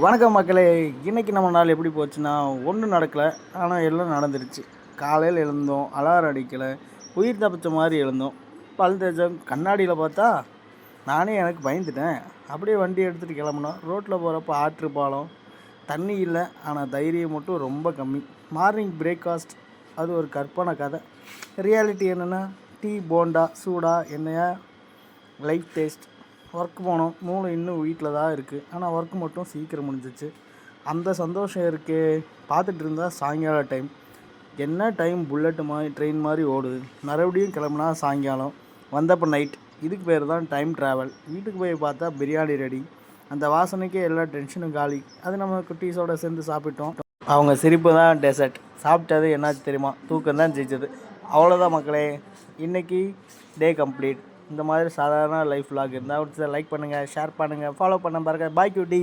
வணக்கம் மக்களே. இன்றைக்கி நம்ம நாள் எப்படி போச்சுன்னா ஒன்றும் நடக்கலை, ஆனால் எல்லாம் நடந்துருச்சு. காலையில் எழுந்தோம், அலாரம் அடிக்கலை, உயிர் தப்பிச்ச மாதிரி எழுந்தோம். பல் தேய்ச்சோம், கண்ணாடியில் பார்த்தா நானே எனக்கு பயந்துட்டேன். அப்படியே வண்டி எடுத்துகிட்டு கிளம்புனோம். ரோட்டில் போகிறப்ப ஆற்று பாலம், தண்ணி இல்லை, ஆனால் தைரியம் மட்டும் ரொம்ப கம்மி. மார்னிங் பிரேக்ஃபாஸ்ட் அது ஒரு கற்பனை கதை. ரியாலிட்டி என்னென்னா டீ, போண்டா, சூடா, எண்ணெயா, லைஃப் டேஸ்ட். ஒர்க் போனோம், மூளை இன்னும் வீட்டில் தான் இருக்குது, ஆனால் ஒர்க் மட்டும் சீக்கிரம் முடிஞ்சிச்சு. அந்த சந்தோஷம் இருக்கே. பார்த்துட்டு இருந்தால் சாயங்காலம் டைம், என்ன டைம் புல்லட்டு மாதிரி ட்ரெயின் மாதிரி ஓடுது. மறுபடியும் கிளம்புனா சாயங்காலம், வந்தப்போ நைட். இதுக்கு பேர் தான் டைம் ட்ராவல். வீட்டுக்கு போய் பார்த்தா பிரியாணி ரெடி. அந்த வாசனைக்கே எல்லா டென்ஷனும் காலி. அது நம்ம குட்டீஸோடு சேர்ந்து சாப்பிட்டோம். அவங்க சிரிப்பு தான் டெசர்ட். சாப்பிட்டது என்னாச்சு தெரியுமா? தூக்கம் தான் ஜெயிச்சது. அவ்வளோதான் மக்களே, இன்றைக்கி டே கம்ப்ளீட். இந்த மாதிரி சாதாரண லைஃப் விலாக் இருந்தால் லைக் பண்ணுங்கள், ஷேர் பண்ணுங்கள், ஃபாலோ பண்ண பாருங்கள். பாய் குட்டி.